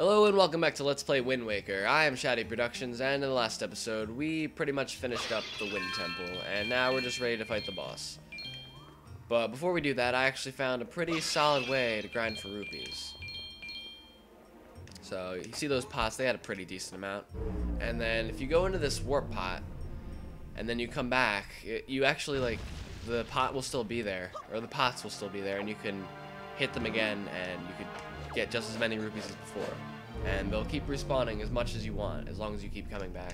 Hello and welcome back to Let's Play Wind Waker. I am Shady Productions, and in the last episode, we pretty much finished up the Wind Temple, and now we're just ready to fight the boss. But before we do that, I actually found a pretty solid way to grind for rupees. So, you see those pots, they had a pretty decent amount. And then, if you go into this warp pot, and then you come back, you actually, like, the pot will still be there, or the pots will still be there, and you can hit them again, and you could get just as many rupees as before. And they'll keep respawning as much as you want, as long as you keep coming back.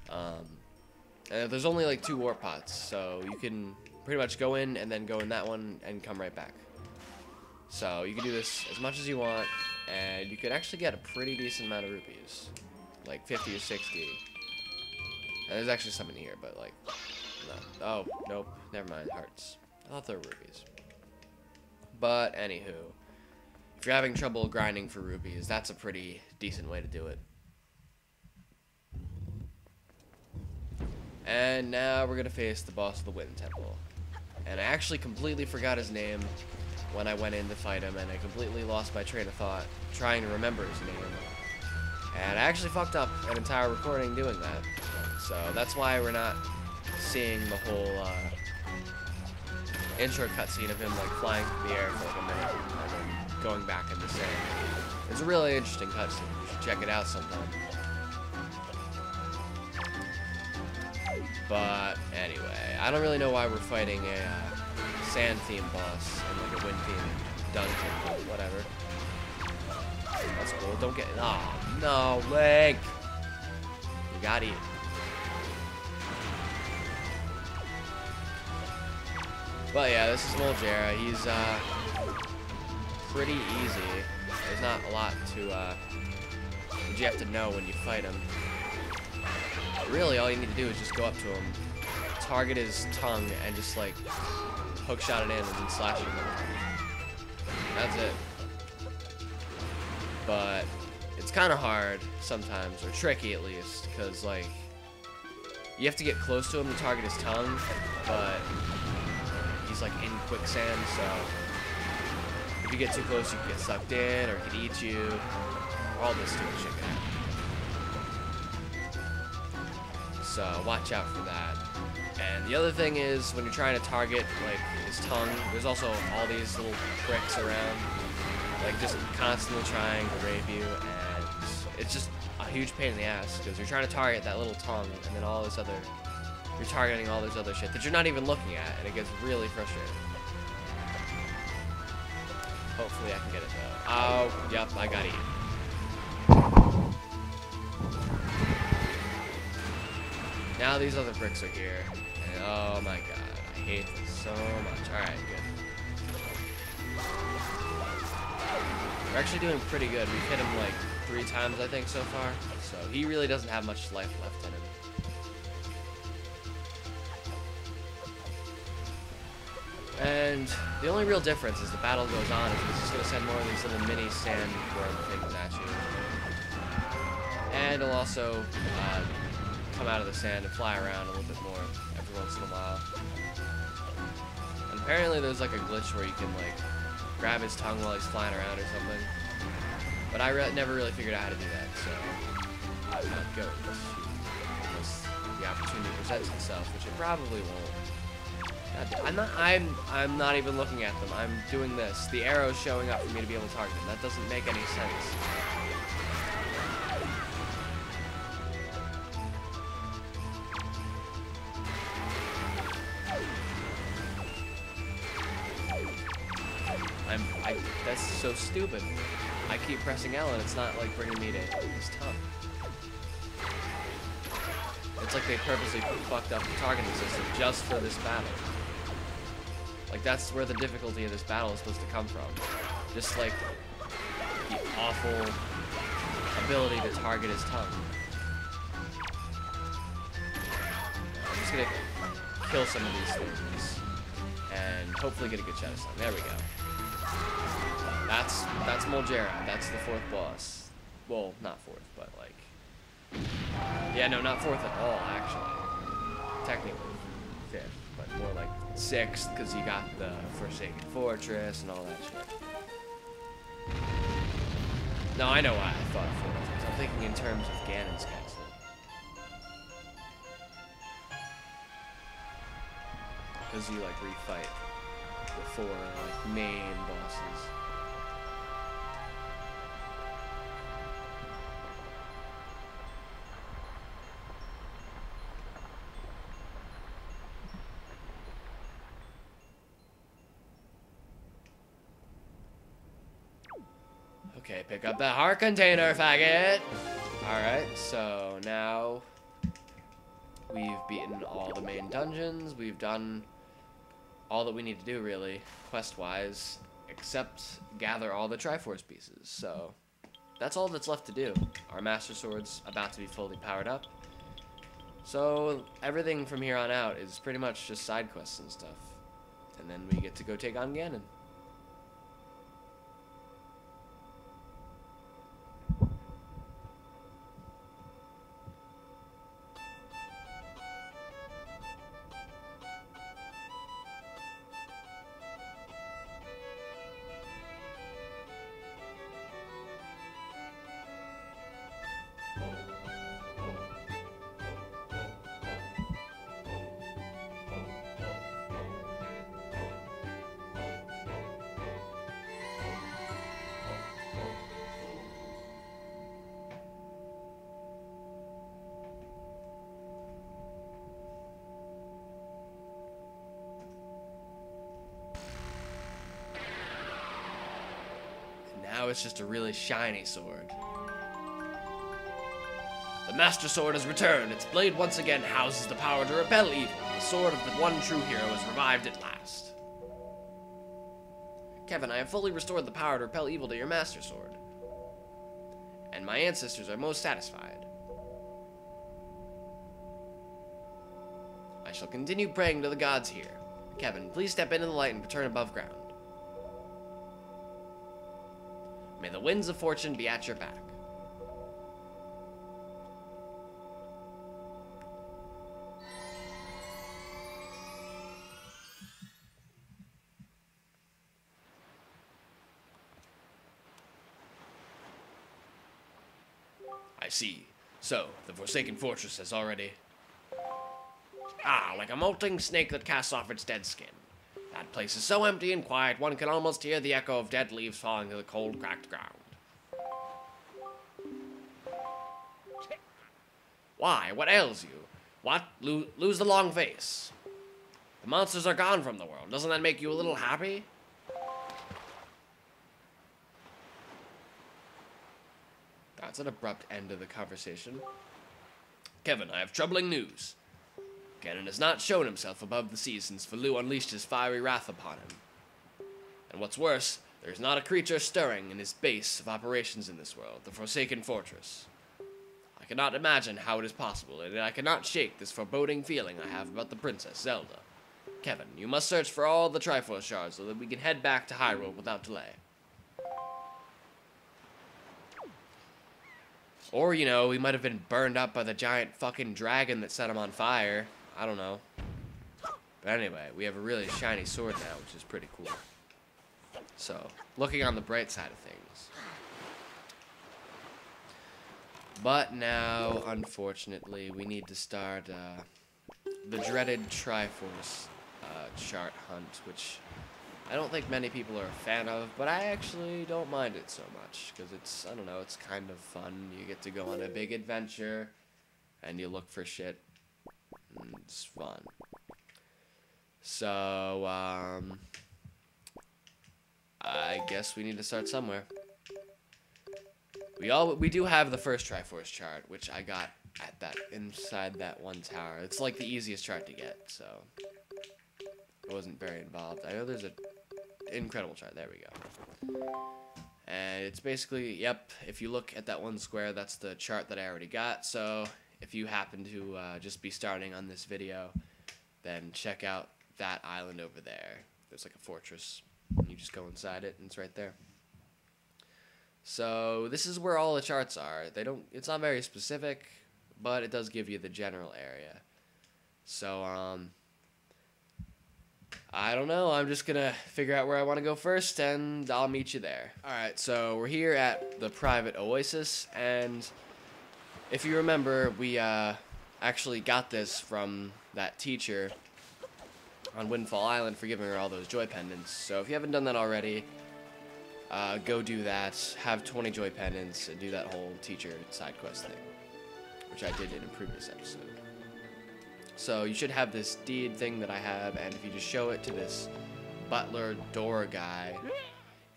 And there's only like 2 warp pots, so you can pretty much go in and then go in that one and come right back. So you can do this as much as you want, and you could actually get a pretty decent amount of rupees, like 50 or 60. And there's actually some in here, but like, no. Oh, nope, never mind, hearts. I thought they were rupees. But anywho, if you're having trouble grinding for rupees, that's a pretty decent way to do it. And now we're gonna face the boss of the Wind Temple. And I actually completely forgot his name when I went in to fight him, and I completely lost my train of thought trying to remember his name. And I actually fucked up an entire recording doing that. So that's why we're not seeing the whole intro cutscene of him like flying through the air for like a minute and then going back in the sand. It's a really interesting cutscene. You should check it out sometime. But anyway, I don't really know why we're fighting a sand-themed boss and like a wind-themed dungeon, but whatever. That's cool. Don't get. Oh no, Link! You got it. But yeah, this is Molgera. He's pretty easy. There's not a lot to that you have to know when you fight him. But really, all you need to do is just go up to him, target his tongue, and just like hook shot it in and then slash it. That's it. But it's kind of hard sometimes, or tricky at least, because like you have to get close to him to target his tongue, but he's like in quicksand, so if you get too close, you can get sucked in, or he can eat you. All this stupid shit can happen. So watch out for that. And the other thing is, when you're trying to target like his tongue, there's also all these little pricks around, like just constantly trying to rape you, and it's just a huge pain in the ass because you're trying to target that little tongue, and then all this other. You're targeting all this other shit that you're not even looking at, and it gets really frustrating. Hopefully I can get it though. Oh, yep, I got it. Now these other bricks are here. And oh my god, I hate this so much. Alright, good. We're actually doing pretty good. We've hit him like 3 times, I think, so far. So he really doesn't have much life left in him. And the only real difference as the battle goes on is he's just going to send more of these little mini sandworm things at you. And he'll also come out of the sand and fly around a little bit more every once in a while. And apparently there's like a glitch where you can like grab his tongue while he's flying around or something. But I never really figured out how to do that, so I'm not going to unless the opportunity presents itself, which it probably won't. I'm not even looking at them. I'm doing this. The arrow's showing up for me to be able to target them. That doesn't make any sense. That's so stupid. I keep pressing L and it's not like bringing me to his tongue. It's like they purposely fucked up the targeting system just for this battle. Like, that's where the difficulty of this battle is supposed to come from. Just, like, the awful ability to target his tongue. I'm just gonna kill some of these things. And hopefully get a good shot of some. There we go. That's Molgera. That's the 4th boss. Well, not 4th, but, like... Yeah, no, not 4th at all, actually. Technically 5th. But more like 6th, because you got the Forsaken Fortress and all that shit. No, I know why I thought Fortress. I'm thinking in terms of Ganon's castle. Because you, like, refight the 4, like, main bosses. Okay, pick up that heart container, faggot! Alright, so now we've beaten all the main dungeons. We've done all that we need to do, really, quest-wise, except gather all the Triforce pieces. So that's all that's left to do. Our Master Sword's about to be fully powered up. So everything from here on out is pretty much just side quests and stuff. And then we get to go take on Ganon. Now it's just a really shiny sword. The Master Sword has returned. Its blade once again houses the power to repel evil. The sword of the one true hero is revived at last. Kevin, I have fully restored the power to repel evil to your Master Sword. And my ancestors are most satisfied. I shall continue praying to the gods here. Kevin, please step into the light and return above ground. May the winds of fortune be at your back. I see. So, the Forsaken Fortress has already... Ah, like a molting snake that casts off its dead skin. That place is so empty and quiet, one can almost hear the echo of dead leaves falling to the cold, cracked ground. Why? What ails you? What? Lose the long face. The monsters are gone from the world. Doesn't that make you a little happy? That's an abrupt end to the conversation. Kevin, I have troubling news. Ganon has not shown himself above the seas since Valu unleashed his fiery wrath upon him. And what's worse, there is not a creature stirring in his base of operations in this world, the Forsaken Fortress. I cannot imagine how it is possible, and I cannot shake this foreboding feeling I have about the Princess Zelda. Kevin, you must search for all the Triforce shards so that we can head back to Hyrule without delay. Or, you know, we might have been burned up by the giant fucking dragon that set him on fire. I don't know. But anyway, we have a really shiny sword now, which is pretty cool. So, looking on the bright side of things. But now, unfortunately, we need to start the dreaded Triforce chart hunt, which I don't think many people are a fan of, but I actually don't mind it so much, because it's, I don't know, it's kind of fun. You get to go on a big adventure, and you look for shit, and it's fun. So, I guess we need to start somewhere. We do have the first Triforce chart, which I got at that, inside that one tower. It's like the easiest chart to get, so it wasn't very involved. I know there's an incredible chart. There we go. And it's basically, yep, if you look at that one square, that's the chart that I already got. So if you happen to just be starting on this video, then check out that island over there. There's like a fortress. You just go inside it, and it's right there. So this is where all the charts are. It's not very specific, but it does give you the general area. So I don't know. I'm just gonna figure out where I want to go first, and I'll meet you there. Alright, so we're here at the Private Oasis, and if you remember, we actually got this from that teacher on Windfall Island for giving her all those joy pendants. So if you haven't done that already, go do that, have 20 joy pendants, and do that whole teacher side quest thing, which I did in a previous episode. So you should have this deed thing that I have, and if you just show it to this butler door guy.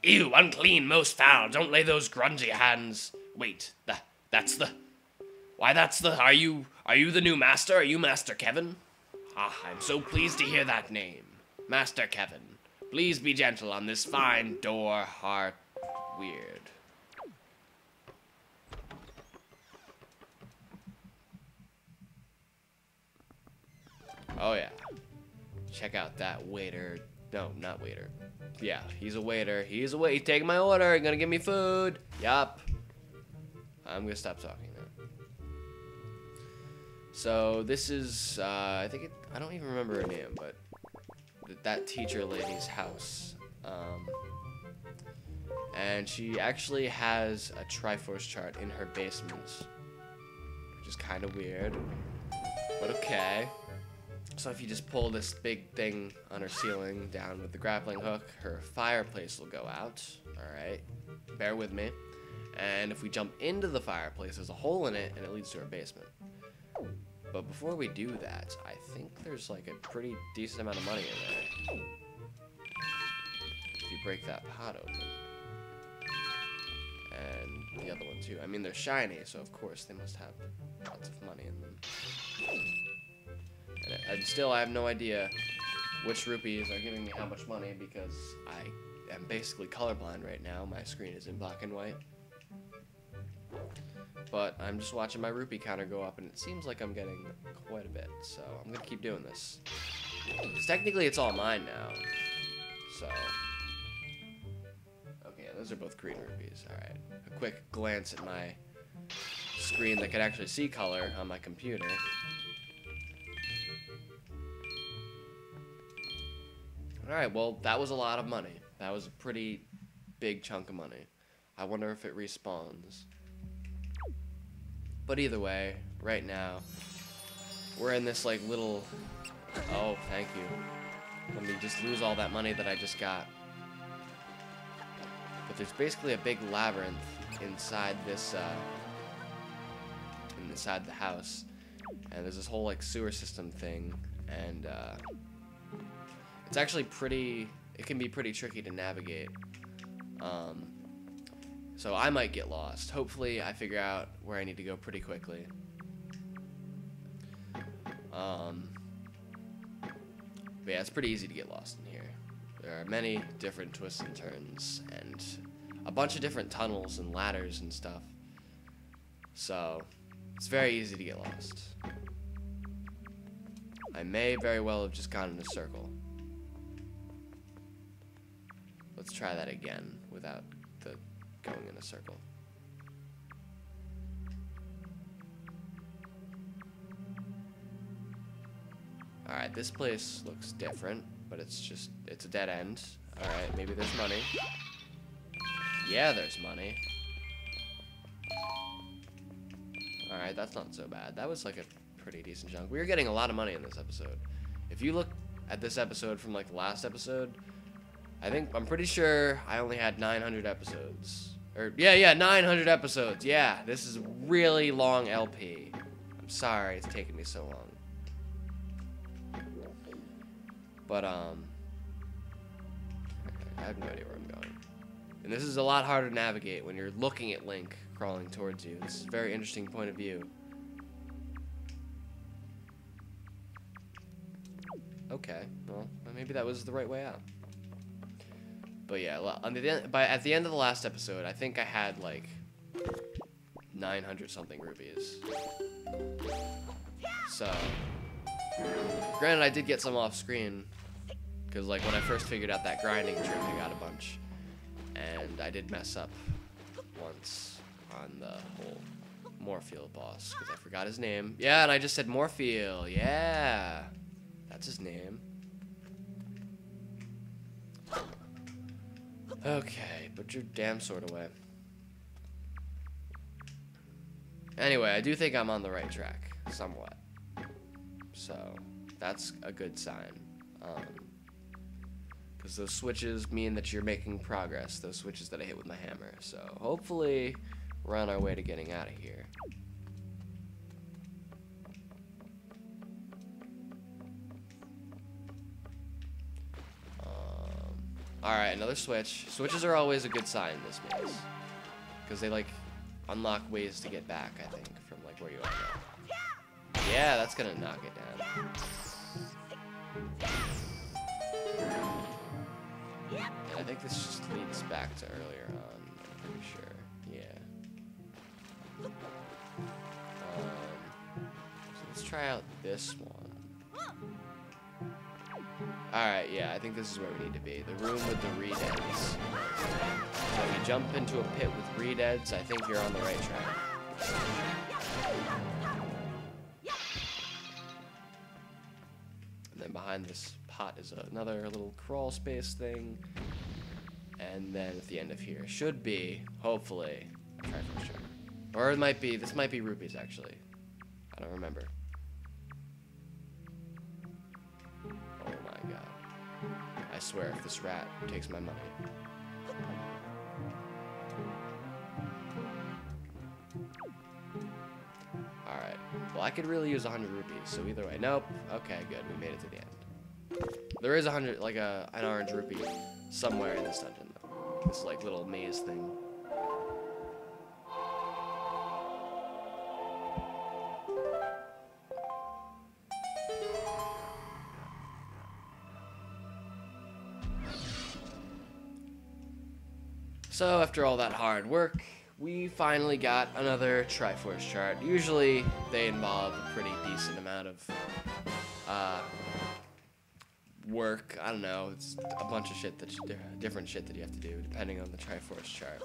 Ew, unclean, most foul, don't lay those grungy hands. Wait, that's the... Why, that's the... Are you the new master? Are you Master Kevin? Ah, I'm so pleased to hear that name. Master Kevin. Please be gentle on this fine door heart weird. Oh yeah. Check out that waiter. No, not waiter. Yeah, he's a waiter. He's taking my order. Gonna give me food. Yup. I'm gonna stop talking now. So this is, I don't even remember her name, but that teacher lady's house. And she actually has a Triforce chart in her basement, which is kind of weird, but okay. So if you just pull this big thing on her ceiling down with the grappling hook, her fireplace will go out. Alright, bear with me. And if we jump into the fireplace, there's a hole in it, and it leads to her basement. But before we do that, I think there's like a pretty decent amount of money in there. If you break that pot open. And the other one too. I mean, they're shiny, so of course they must have lots of money in them. And still, I have no idea which rupees are giving me how much money because I am basically colorblind right now. My screen is in black and white. But I'm just watching my rupee counter go up, and it seems like I'm getting quite a bit. So I'm going to keep doing this. 'Cause technically, it's all mine now. So... Okay, those are both green rupees. Alright. A quick glance at my screen that can actually see color on my computer. Alright, well, that was a lot of money. That was a pretty big chunk of money. I wonder if it respawns. But either way, right now, we're in this, like, little... Oh, thank you. Let me just lose all that money that I just got. But there's basically a big labyrinth inside this, inside the house. And there's this whole, like, sewer system thing. And, it's actually pretty... It can be pretty tricky to navigate. So I might get lost. Hopefully I figure out where I need to go pretty quickly. But yeah, it's pretty easy to get lost in here. There are many different twists and turns, and a bunch of different tunnels and ladders and stuff. So, it's very easy to get lost. I may very well have just gone in a circle. Let's try that again without the going in a circle. Alright, this place looks different, but it's a dead end. Alright, maybe there's money. Yeah, there's money. Alright, that's not so bad. That was like a pretty decent chunk. We were getting a lot of money in this episode. If you look at this episode from like the last episode, I'm pretty sure I only had 900 episodes. Yeah, 900 episodes. Yeah, this is a really long LP. I'm sorry it's taken me so long. But, I have no idea where I'm going. And this is a lot harder to navigate when you're looking at Link crawling towards you. This is a very interesting point of view. Okay, well, maybe that was the right way out. But yeah, at the end of the last episode, I think I had like 900 something rupees. So, granted, I did get some off screen because like when I first figured out that grinding trick, I got a bunch, and I did mess up once on the whole Morpheal boss because I forgot his name. Yeah, and I just said Morpheal. Yeah, that's his name. Okay, put your damn sword away. Anyway, I do think I'm on the right track, somewhat. So, that's a good sign. Because those switches mean that you're making progress, those switches that I hit with my hammer. So, hopefully, we're on our way to getting out of here. Alright, another switch. Switches are always a good sign in this maze. Because they, like, unlock ways to get back, I think, from, like, where you are now. Yeah, that's gonna knock it down. And I think this just leads back to earlier on, I'm pretty sure. Yeah. So let's try out this one. Alright, yeah, I think this is where we need to be. The room with the redeads. So if you jump into a pit with redeads, I think you're on the right track. And then behind this pot is another little crawl space thing. And then at the end of here should be, hopefully, a Triforce chart. Or it might be, this might be rupees actually. I don't remember. I swear, if this rat takes my money. Alright. Well, I could really use 100 rupees, so either way. Nope. Okay, good. We made it to the end. There is 100, like an orange rupee somewhere in this dungeon, though. This, like, little maze thing. So after all that hard work, we finally got another Triforce chart. Usually they involve a pretty decent amount of work. I don't know, it's a bunch of shit different shit that you have to do depending on the Triforce chart.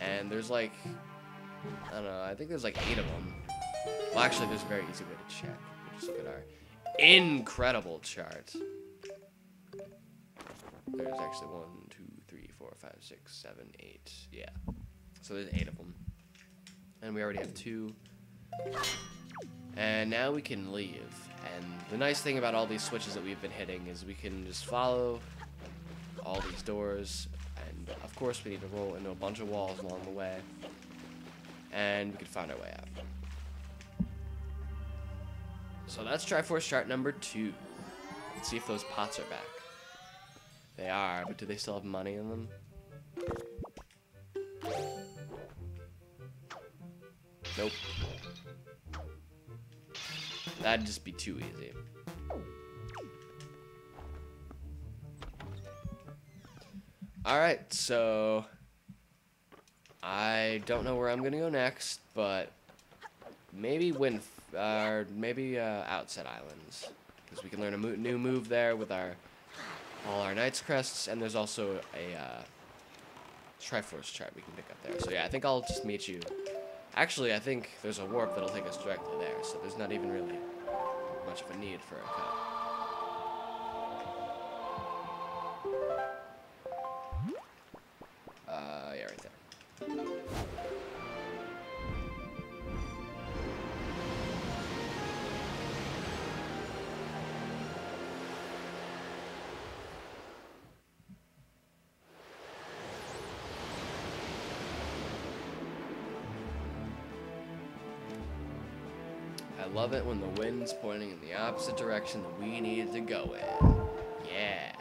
And there's like, I don't know, I think there's like 8 of them. Well, actually there's a very easy way to check. We just look at our incredible chart. There's actually 1, 2, 3, 4, 5, 6, 7, 8. Yeah. So there's 8 of them. And we already have 2. And now we can leave. And the nice thing about all these switches that we've been hitting is we can just follow all these doors. And of course we need to roll into a bunch of walls along the way. And we can find our way out. So that's Triforce chart number 2. Let's see if those pots are back. They are, but do they still have money in them? Nope. That'd just be too easy. Alright, so I don't know where I'm gonna go next, but maybe Outset Islands, because we can learn a new move there with all our Knight's Crests, and there's also a Triforce chart we can pick up there. So yeah, I think I'll just meet you. Actually, I think there's a warp that'll take us directly there, so there's not even really much of a need for a cut. Yeah, right there. I love it when the wind's pointing in the opposite direction that we need to go in. Yeah.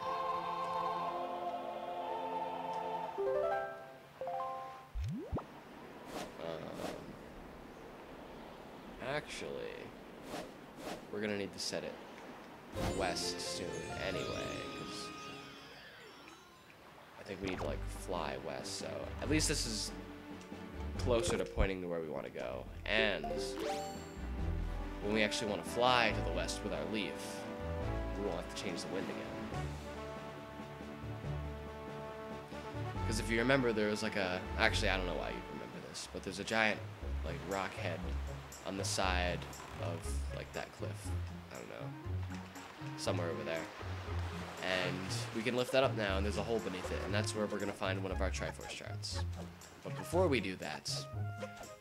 Actually, we're gonna need to set it west soon anyway, because I think we need to like fly west, so at least this is closer to pointing to where we want to go. And when we actually want to fly to the west with our leaf, we won't have to change the wind again. Because if you remember, there was like a... Actually, I don't know why you remember this, but there's a giant, like, rock head on the side of, like, that cliff. I don't know. Somewhere over there. And we can lift that up now, and there's a hole beneath it, and that's where we're going to find one of our Triforce shards. But before we do that,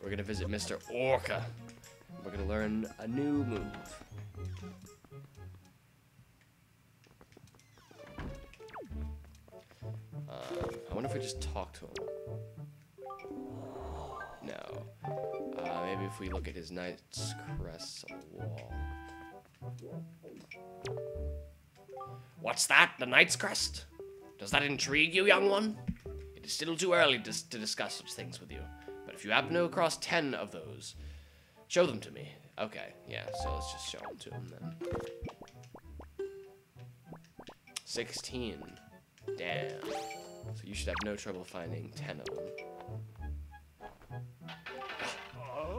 we're going to visit Mr. Orca. We're going to learn a new move. I wonder if we just talk to him. No. Maybe if we look at his Knight's Crest on the wall. What's that? The Knight's Crest? Does that intrigue you, young one? It is still too early to discuss such things with you. But if you happen to across 10 of those, show them to me. Okay, yeah, so let's just show them to him then. 16. Damn. So you should have no trouble finding 10 of them.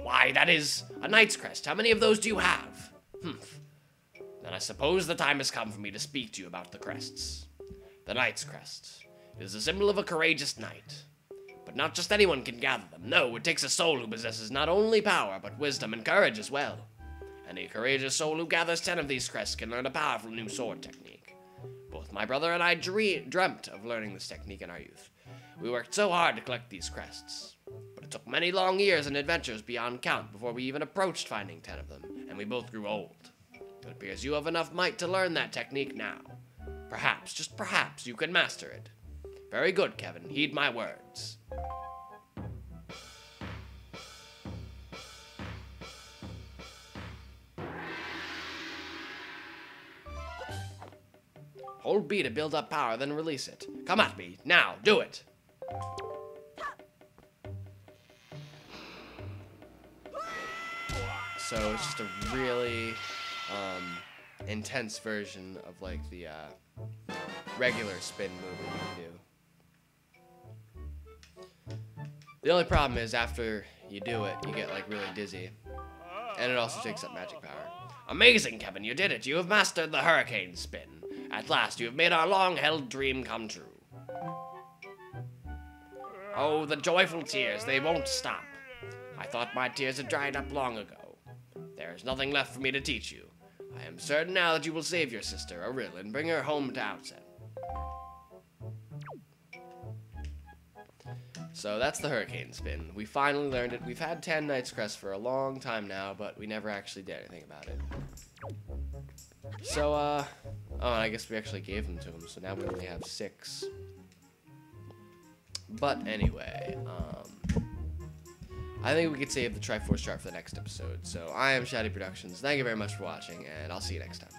Why, that is a Knight's Crest. How many of those do you have? Humph. Then I suppose the time has come for me to speak to you about the crests. The Knight's Crest. It is a symbol of a courageous knight. But not just anyone can gather them. No, it takes a soul who possesses not only power, but wisdom and courage as well. Any courageous soul who gathers 10 of these crests can learn a powerful new sword technique. Both my brother and I dreamt of learning this technique in our youth. We worked so hard to collect these crests. But it took many long years and adventures beyond count before we even approached finding 10 of them, and we both grew old. It appears you have enough might to learn that technique now. Perhaps, just perhaps, you can master it. Very good, Kevin. Heed my words. Hold B to build up power, then release it. Come at me. Now, do it. So it's just a really intense version of like the regular spin move that you can do. The only problem is after you do it, you get like really dizzy. And it also takes up magic power. Amazing, Kevin, you did it. You have mastered the hurricane spin. At last, you have made our long-held dream come true. Oh, the joyful tears, they won't stop. I thought my tears had dried up long ago. There is nothing left for me to teach you. I am certain now that you will save your sister, Aril, and bring her home to Outset. So that's the hurricane spin. We finally learned it. We've had 10 Knight's Crest for a long time now, but we never actually did anything about it. So, oh, and I guess we actually gave them to him, so now we only have 6. But anyway, I think we could save the Triforce chart for the next episode. So I am Shady Productions. Thank you very much for watching, and I'll see you next time.